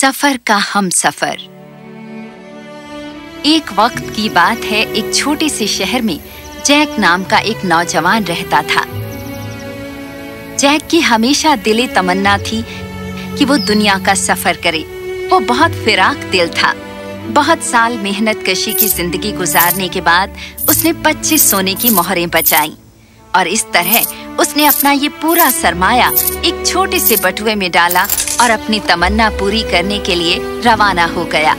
सफर का हमसफर। एक वक्त की बात है, एक छोटे से शहर में जैक नाम का एक नौजवान रहता था। जैक की हमेशा दिली तमन्ना थी कि वो दुनिया का सफर करे। वो बहुत फिराक दिल था। बहुत साल मेहनत कशी की जिंदगी गुजारने के बाद उसने 25 सोने की मोहरें बचाई और इस तरह उसने अपना ये पूरा सरमाया एक छोटे से बटुए में डाला और अपनी तमन्ना पूरी करने के लिए रवाना हो गया।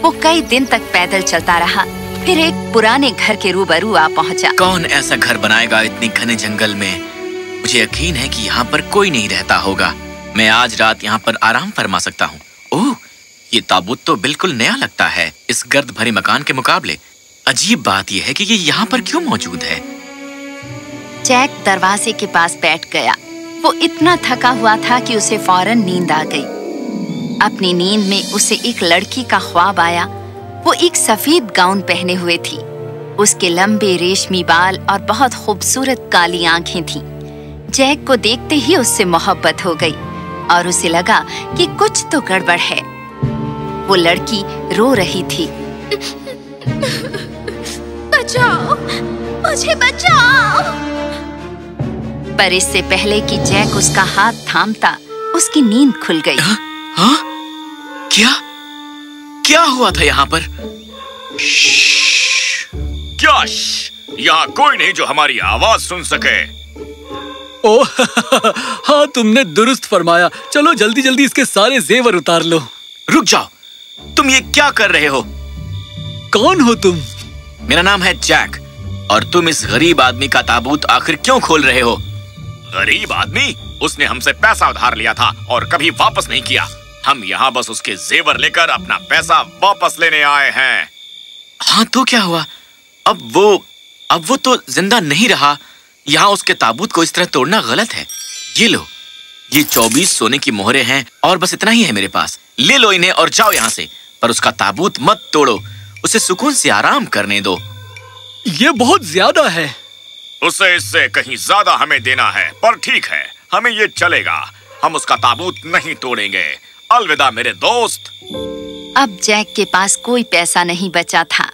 वो कई दिन तक पैदल चलता रहा, फिर एक पुराने घर के रूबरू आ पहुंचा। कौन ऐसा घर बनाएगा इतने घने जंगल में? मुझे यकीन है कि यहाँ पर कोई नहीं रहता होगा। मैं आज रात यहाँ पर आराम फरमा सकता हूँ। ओह, ये ताबूत तो बिल्कुल नया लगता है इस गर्द भरे मकान के मुकाबले। अजीब बात यह है कि ये यहाँ पर क्यों मौजूद है। जैक दरवाजे के पास बैठ गया। वो इतना थका हुआ था कि उसे फौरन नींद आ गई। अपनी नींद में उसे एक लड़की का ख्वाब आया। वो एक सफेद गाउन पहने हुए थी। उसके लंबे रेशमी बाल और बहुत खूबसूरत काली आंखें थीं। जैक को देखते ही उससे मोहब्बत हो गई और उसे लगा कि कुछ तो गड़बड़ है। वो लड़की रो रही थी। बचाओ, मुझे बचाओ। पर इससे पहले कि जैक उसका हाथ थामता, उसकी नींद खुल गई। हाँ? क्या हुआ था यहाँ पर? क्या? यहाँ कोई नहीं जो हमारी आवाज सुन सके। ओह हाँ, तुमने दुरुस्त फरमाया। चलो जल्दी जल्दी इसके सारे जेवर उतार लो। रुक जाओ, तुम ये क्या कर रहे हो? कौन हो तुम? मेरा नाम है जैक और तुम इस गरीब आदमी का ताबूत आखिर क्यों खोल रहे हो? गरीब आदमी? उसने हमसे पैसा उधार लिया था और कभी वापस नहीं किया। हम यहाँ बस उसके जेवर लेकर अपना पैसा वापस लेने आए हैं। हाँ तो क्या हुआ? अब वो तो जिंदा नहीं रहा। यहाँ उसके ताबूत को इस तरह तोड़ना गलत है। ये लो, ये 24 सोने की मोहरें हैं और बस इतना ही है मेरे पास। ले लो इन्हें और जाओ यहाँ से। पर उसका ताबूत मत तोड़ो, उसे सुकून से आराम करने दो। ये बहुत ज्यादा है। उसे इससे कहीं ज्यादा हमें देना है, पर ठीक है, हमें ये चलेगा। हम उसका ताबूत नहीं तोड़ेंगे। अलविदा मेरे दोस्त। अब जैक के पास कोई पैसा नहीं बचा था,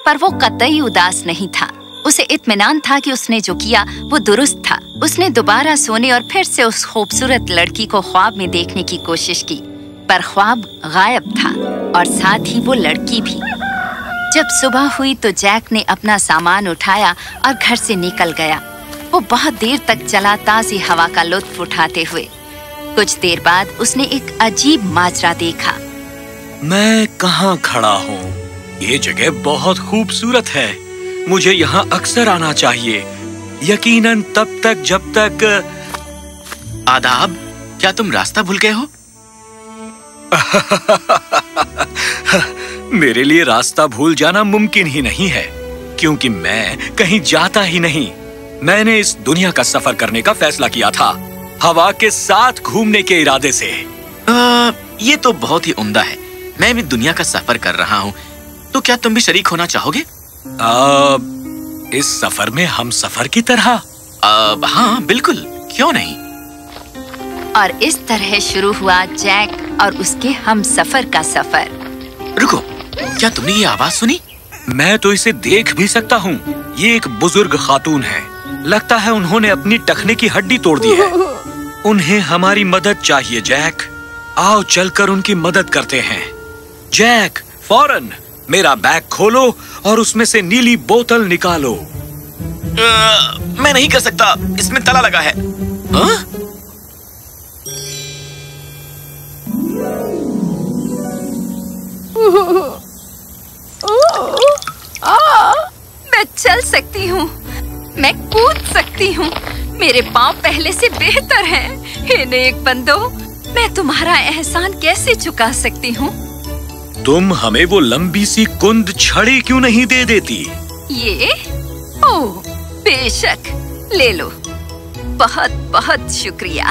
पर वो कतई उदास नहीं था। उसे इत्मीनान था कि उसने जो किया वो दुरुस्त था। उसने दोबारा सोने और फिर से उस खूबसूरत लड़की को ख्वाब में देखने की कोशिश की, पर ख्वाब गायब था और साथ ही वो लड़की भी। जब सुबह हुई तो जैक ने अपना सामान उठाया और घर से निकल गया। वो बहुत देर तक चला, ताज़ी हवा का लुत्फ उठाते हुए। कुछ देर बाद उसने एक अजीब माजरा देखा। मैं कहाँ खड़ा हूँ? ये जगह बहुत खूबसूरत है। मुझे यहाँ अक्सर आना चाहिए, यकीनन तब तक जब तक। आदाब, क्या तुम रास्ता भूल गए हो? मेरे लिए रास्ता भूल जाना मुमकिन ही नहीं है, क्योंकि मैं कहीं जाता ही नहीं। मैंने इस दुनिया का सफर करने का फैसला किया था, हवा के साथ घूमने के इरादे से। ये तो बहुत ही उम्दा है। मैं भी दुनिया का सफर कर रहा हूँ, तो क्या तुम भी शरीक होना चाहोगे? इस सफर में हम सफर की तरह? हाँ बिल्कुल, क्यों नहीं। और इस तरह शुरू हुआ जैक और उसके हम सफर का सफर। रुको, क्या तुमने ये आवाज सुनी? मैं तो इसे देख भी सकता हूँ। ये एक बुजुर्ग खातून है। लगता है उन्होंने अपनी टखने की हड्डी तोड़ दी है। उन्हें हमारी मदद चाहिए जैक। आओ चलकर उनकी मदद करते हैं। जैक, फौरन मेरा बैग खोलो और उसमें से नीली बोतल निकालो। मैं नहीं कर सकता, इसमें ताला लगा है। हाँ? मैं चल सकती हूँ, मैं कूद सकती हूँ। मेरे पाँव पहले से बेहतर हैं। हे नेक बंदो, मैं तुम्हारा एहसान कैसे चुका सकती हूँ? तुम हमें वो लंबी सी कुंद छड़ी क्यों नहीं दे देती? ये? ओह, बेशक, ले लो। बहुत बहुत शुक्रिया।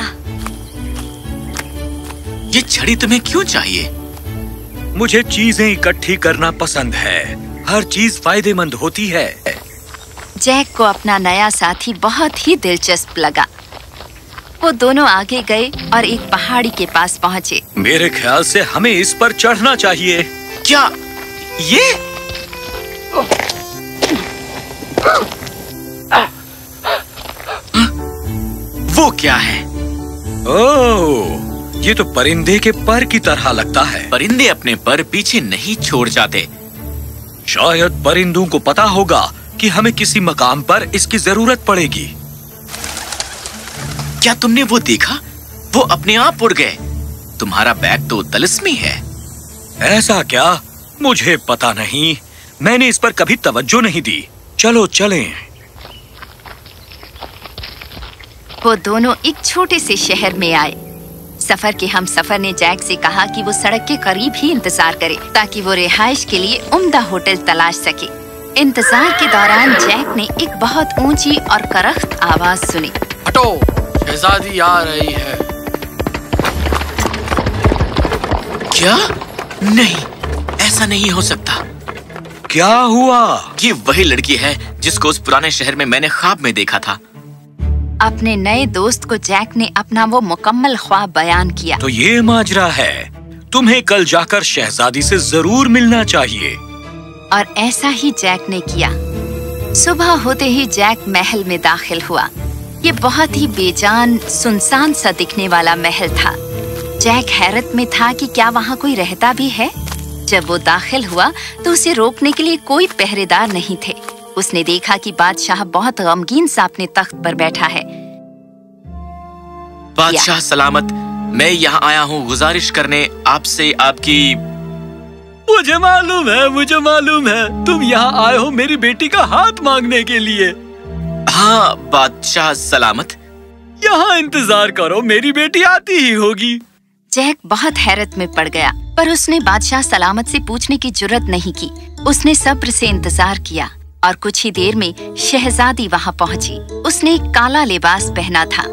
ये छड़ी तुम्हें क्यों चाहिए? मुझे चीजें इकट्ठी करना पसंद है। हर चीज फायदेमंद होती है। जैक को अपना नया साथी बहुत ही दिलचस्प लगा। वो दोनों आगे गए और एक पहाड़ी के पास पहुँचे। मेरे ख्याल से हमें इस पर चढ़ना चाहिए। क्या ये? वो क्या है? ओह, ये तो परिंदे के पर की तरह लगता है। परिंदे अपने पर पीछे नहीं छोड़ जाते। शायद परिंदों को पता होगा कि हमें किसी मकाम पर इसकी जरूरत पड़ेगी। क्या तुमने वो देखा? वो अपने आप उड़ गए। तुम्हारा बैग तो तिलिस्मी है। ऐसा क्या? मुझे पता नहीं, मैंने इस पर कभी तवज्जो नहीं दी। चलो चलें। वो दोनों एक छोटे से शहर में आए। सफर के हमसफर ने जैक से कहा कि वो सड़क के करीब ही इंतजार करे ताकि वो रिहाइश के लिए उम्दा होटल तलाश सके। इंतजार के दौरान जैक ने एक बहुत ऊंची और करख्त आवाज सुनी। हटो, शहजादी आ रही है। क्या? नहीं, ऐसा नहीं हो सकता। क्या हुआ? ये वही लड़की है जिसको उस पुराने शहर में मैंने ख्वाब में देखा था। अपने नए दोस्त को जैक ने अपना वो मुकम्मल ख्वाब बयान किया। तो ये माजरा है। तुम्हें कल जाकर शहजादी से जरूर मिलना चाहिए। और ऐसा ही जैक ने किया। सुबह होते ही जैक महल में दाखिल हुआ। ये बहुत ही बेजान, सुनसान सा दिखने वाला महल था। जैक हैरत में था कि क्या वहाँ कोई रहता भी है। जब वो दाखिल हुआ तो उसे रोकने के लिए कोई पहरेदार नहीं थे। उसने देखा कि बादशाह बहुत गमगीन सा अपने तख्त पर बैठा है। बादशाह सलामत, मैं यहाँ आया हूँ गुजारिश करने आपसे आपकी। मुझे मालूम है तुम यहाँ आए हो मेरी बेटी का हाथ मांगने के लिए। हाँ बादशाह सलामत। यहाँ इंतजार करो, मेरी बेटी आती ही होगी। जैक बहुत हैरत में पड़ गया, पर उसने बादशाह सलामत से पूछने की जुर्रत नहीं की। उसने सब्र से इंतजार किया और कुछ ही देर में शहजादी वहाँ पहुँची। उसने एक काला लिबास पहना था।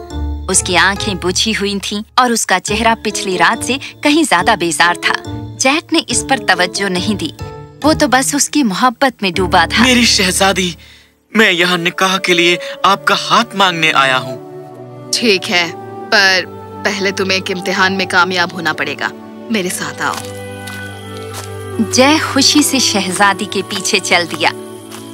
उसकी आंखें बुझी हुई थीं और उसका चेहरा पिछली रात से कहीं ज्यादा बेजार था। जैक ने इस पर तवज्जो नहीं दी। वो तो बस उसकी मोहब्बत में डूबा था। मेरी शहजादी, मैं यहाँ निकाह के लिए आपका हाथ मांगने आया हूँ। ठीक है, पर पहले तुम्हें एक इम्तिहान में कामयाब होना पड़ेगा। मेरे साथ आओ। जय खुशी से शहजादी के पीछे चल दिया।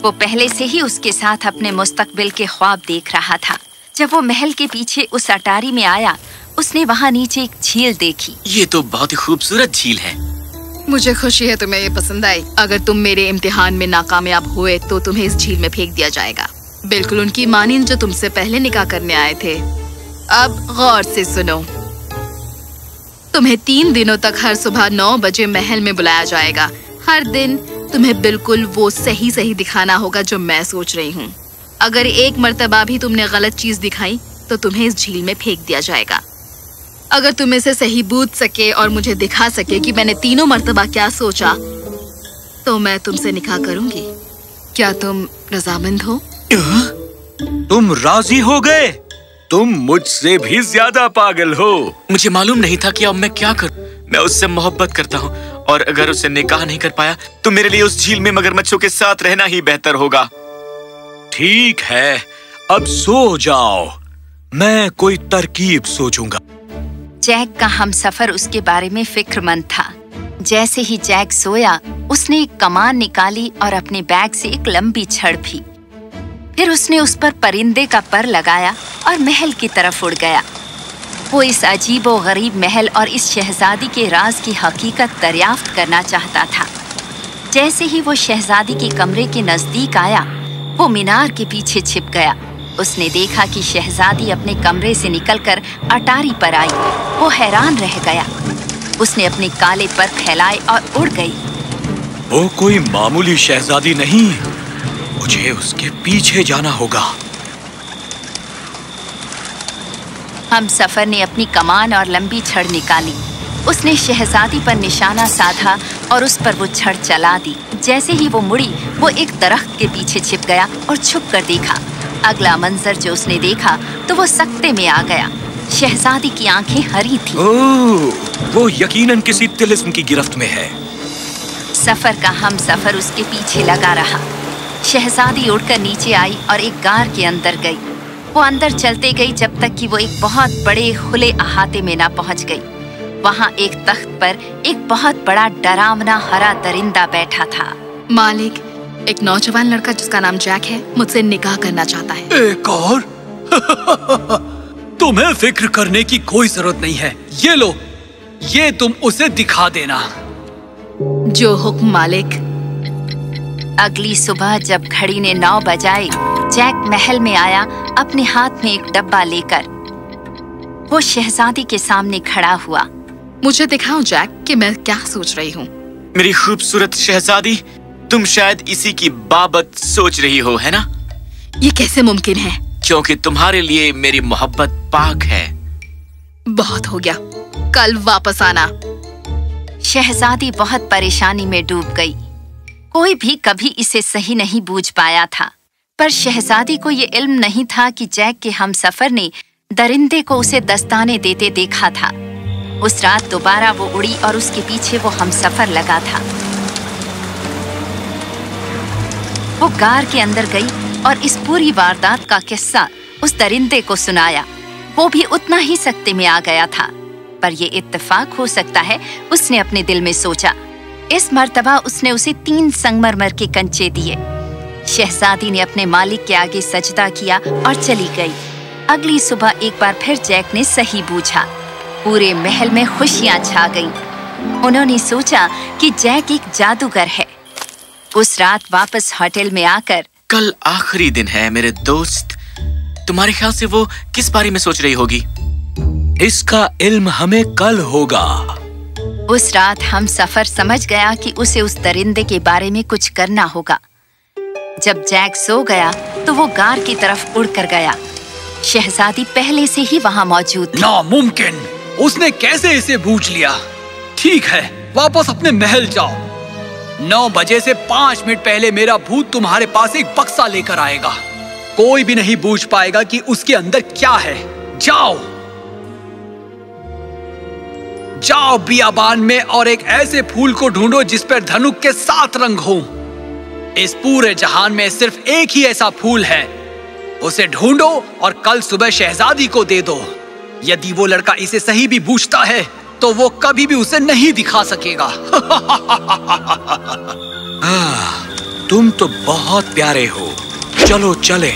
वो पहले से ही उसके साथ अपने मुस्तकबिल के ख्वाब देख रहा था। जब वो महल के पीछे उस अटारी में आया, उसने वहाँ नीचे एक झील देखी। ये तो बहुत ही खूबसूरत झील है। मुझे खुशी है तुम्हें ये पसंद आई। अगर तुम मेरे इम्तिहान में नाकामयाब हुए तो तुम्हें इस झील में फेंक दिया जाएगा, बिल्कुल उनकी मानिंद जो तुमसे पहले निकाह करने आए थे। अब गौर से सुनो, तुम्हें 3 दिनों तक हर सुबह 9 बजे महल में बुलाया जाएगा। हर दिन तुम्हें बिल्कुल वो सही दिखाना होगा जो मैं सोच रही हूँ। अगर एक मर्तबा भी तुमने गलत चीज दिखाई तो तुम्हें इस झील में फेंक दिया जाएगा। अगर तुम इसे सही बूझ सके और मुझे दिखा सके कि मैंने 3 मर्तबा क्या सोचा, तो मैं तुमसे निकाह करूंगी। क्या तुम रजामंद हो? तुम राजी हो गए? तुम मुझसे भी ज्यादा पागल हो। मुझे मालूम नहीं था कि अब मैं क्या करूं। मैं उससे मोहब्बत करता हूँ और अगर उससे निकाह नहीं कर पाया तो मेरे लिए उस झील में मगरमच्छों के साथ रहना ही बेहतर होगा। ठीक है, अब सो जाओ, मैं कोई तरकीब सोचूंगा। जैक का हमसफर उसके बारे में फिक्रमंद था। जैसे ही जैक सोया, उसने एक कमान निकाली और अपने बैग से एक लंबी छड़ भी। फिर उसने उस पर परिंदे का पर लगाया और महल की तरफ उड़ गया। वो इस अजीबो गरीब महल और इस शहजादी के राज की हकीकत दरियाफ्त करना चाहता था। जैसे ही वो शहजादी के कमरे के नजदीक आया, वो मीनार के पीछे छिप गया। उसने देखा कि शहजादी अपने कमरे से निकलकर अटारी पर आई। वो हैरान रह गया। उसने अपने काले पर फैलाए और उड़ गई। वो कोई मामूली शहजादी नहीं, मुझे उसके पीछे जाना होगा। हमसफर ने अपनी कमान और लंबी छड़ निकाली। उसने शहजादी पर निशाना साधा और उस पर वो छड़ चला दी। जैसे ही वो मुड़ी, वो एक दरख्त के पीछे छिप गया और छुप कर देखा। अगला मंजर जो उसने देखा तो वो सकते में आ गया। शहजादी की आंखें हरी थीं। ओह, वो यकीनन किसी तिलिस्म की गिरफ्त में है। सफर का हमसफर उसके पीछे लगा रहा। शहजादी उड़कर नीचे आई और एक गार के अंदर गई। वो अंदर चलते गई जब तक कि वो एक बहुत बड़े खुले अहाते में ना पहुंच गई। वहाँ एक तख्त पर एक बहुत बड़ा डरावना हरा दरिंदा बैठा था। मालिक, एक नौजवान लड़का जिसका नाम जैक है मुझसे निकाह करना चाहता है। एक और? तुम्हें फिक्र करने की कोई जरूरत नहीं है। ये लो, ये तुम उसे दिखा देना। जो हुक्म मालिक। अगली सुबह जब घड़ी ने 9 बजाए, जैक महल में आया अपने हाथ में एक डब्बा लेकर। वो शहजादी के सामने खड़ा हुआ। मुझे दिखाओ जैक कि मैं क्या सोच रही हूँ। मेरी खूबसूरत शहजादी, तुम शायद इसी की बाबत सोच रही हो, है ना? ये कैसे मुमकिन है? क्योंकि तुम्हारे लिए मेरी मोहब्बत पाक है। बहुत हो गया, कल वापस आना। शहजादी बहुत परेशानी में डूब गई। कोई भी कभी इसे सही नहीं बूझ पाया था, पर शहजादी को ये इल्म नहीं था कि जैक के हमसफर ने दरिंदे को उसे दस्ताने देते देखा था। उस रात दोबारा वो उड़ी और उसके पीछे वो हमसफर लगा था। वो गार के अंदर गई और इस पूरी वारदात का किस्सा उस दरिंदे को सुनाया। वो भी उतना ही सख्ते में आ गया था, पर ये इत्तेफाक हो सकता है, उसने अपने दिल में सोचा। इस मर्तबा उसने उसे 3 संगमरमर के कंचे दिए। शहजादी ने अपने मालिक के आगे सजदा किया और चली गई। अगली सुबह एक बार फिर जैक ने सही बूझा। पूरे महल में खुशियां छा गईं। उन्होंने सोचा कि जैक एक जादूगर है। उस रात वापस होटल में आकर, कल आखिरी दिन है मेरे दोस्त। तुम्हारे ख्याल से वो किस बारे में सोच रही होगी? इसका इल्म हमें कल होगा। उस रात हम सफर समझ गया कि उसे उस दरिंदे के बारे में कुछ करना होगा। जब जैक सो गया तो वो गार की तरफ उड़कर गया। शहजादी पहले से ही वहाँ मौजूद थी। नामुमकिन! उसने कैसे इसे बूझ लिया? ठीक है, वापस अपने महल जाओ। 9 बजे से 5 मिनट पहले मेरा भूत तुम्हारे पास एक बक्सा लेकर आएगा। कोई भी नहीं बूझ पाएगा कि उसके अंदर क्या है। जाओ जाओ बियाबान में और एक ऐसे फूल को ढूंढो जिस पर धनुक के 7 रंग हो। इस पूरे जहान में सिर्फ एक ही ऐसा फूल है। उसे ढूंढो और कल सुबह शहजादी को दे दो। यदि वो लड़का इसे सही भी बूझता है तो वो कभी भी उसे नहीं दिखा सकेगा। तुम तो बहुत प्यारे हो। चलो चले।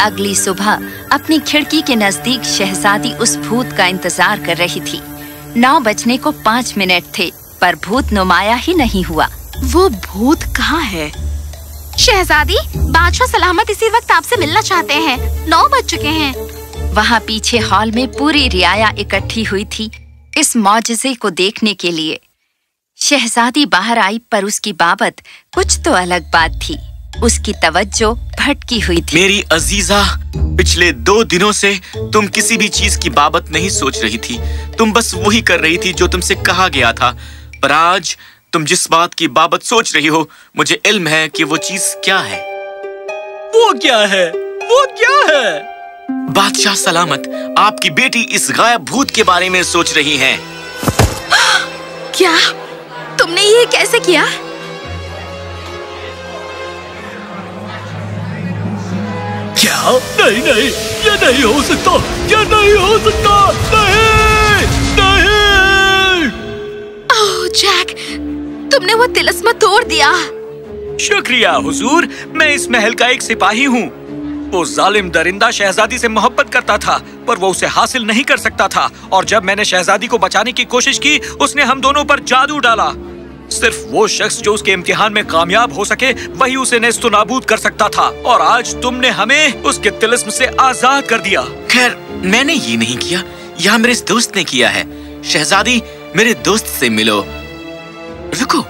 अगली सुबह अपनी खिड़की के नजदीक शहजादी उस भूत का इंतजार कर रही थी। 9 बजने को 5 मिनट थे, पर भूत नुमाया ही नहीं हुआ। वो भूत कहाँ है? शहजादी, बादशाह सलामत इसी वक्त आपसे मिलना चाहते हैं। 9 बज चुके हैं। वहाँ पीछे हॉल में पूरी रियाया इकट्ठी हुई थी इस मौजज़े को देखने के लिए। शहजादी बाहर आई, पर उसकी बाबत कुछ तो अलग बात थी। उसकी तवज्जो भटकी हुई थी। मेरी अजीजा, पिछले 2 दिनों से तुम किसी भी चीज की बाबत नहीं सोच रही थी। तुम बस वही कर रही थी जो तुमसे कहा गया था। पर आज तुम जिस बात की बाबत सोच रही हो, मुझे इल्म है कि वो चीज क्या है। वो क्या है? वो क्या है? बादशाह सलामत, आपकी बेटी इस गायब भूत के बारे में सोच रही हैं। क्या? तुमने ये कैसे किया? क्या? नहीं नहीं, ये नहीं हो सकता, ये नहीं हो सकता, नहीं नहीं। ओह जैक, तुमने वो तिलिस्म तोड़ दिया। शुक्रिया हुजूर, मैं इस महल का एक सिपाही हूँ। वो जालिम दरिंदा शहजादी से मोहब्बत करता था, पर वो उसे हासिल नहीं कर सकता था। और जब मैंने शहजादी को बचाने की कोशिश की, उसने हम दोनों पर जादू डाला। सिर्फ वो शख्स जो उसके इम्तिहान में कामयाब हो सके, वही उसे नेस्तो नाबूद कर सकता था। और आज तुमने हमें उसके तिलिस्म से आजाद कर दिया। खैर, मैंने ये नहीं किया, यह मेरे इस दोस्त ने किया है। शहजादी, मेरे दोस्त से मिलो। रुको,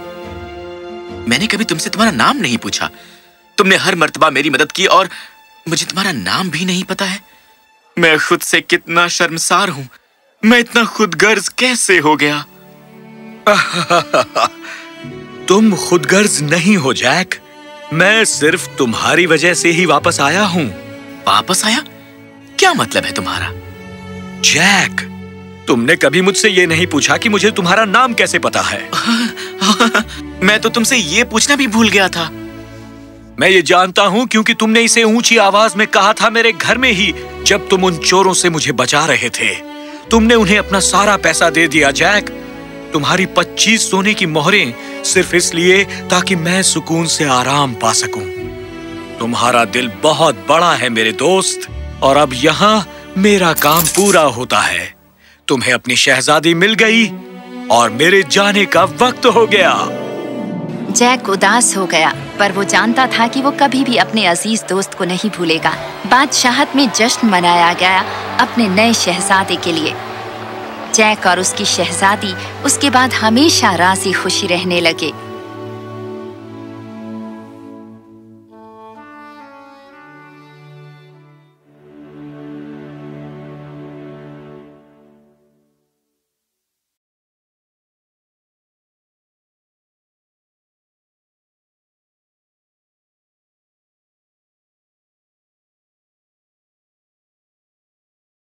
मैंने कभी तुमसे तुम्हारा नाम नहीं पूछा। तुमने हर मर्तबा मेरी मदद की और मुझे तुम्हारा नाम भी नहीं पता है। मैं खुद से कितना शर्मसार हूँ। मैं इतना खुदगर्ज कैसे हो गया? तुम खुदगर्ज नहीं हो जैक। मैं सिर्फ तुम्हारी वजह से ही वापस आया हूँ। वापस आया? क्या मतलब है तुम्हारा? जैक, तुमने कभी मुझसे ये नहीं पूछा कि मुझे तुम्हारा नाम कैसे पता है। मैं तो तुमसे ये पूछना भी भूल गया था। मैं ये जानता हूँ क्योंकि तुमने इसे ऊंची आवाज में कहा था मेरे घर में ही, जब तुम उन चोरों से मुझे बचा रहे थे। तुमने उन्हें अपना सारा पैसा दे दिया जैक। तुम्हारी 25 सोने की मोहरें सिर्फ इसलिए ताकि मैं सुकून से आराम पा सकूं। तुम्हारा दिल बहुत बड़ा है मेरे दोस्त, और अब यहाँ मेरा काम पूरा होता है। तुम्हें अपनी शहजादी मिल गई और मेरे जाने का वक्त हो गया। जैक उदास हो गया, पर वो जानता था कि वो कभी भी अपने अजीज दोस्त को नहीं भूलेगा। बादशाहत में जश्न मनाया गया अपने नए शहजादे के लिए। जैक और उसकी शहजादी उसके बाद हमेशा राज़ी खुशी रहने लगे।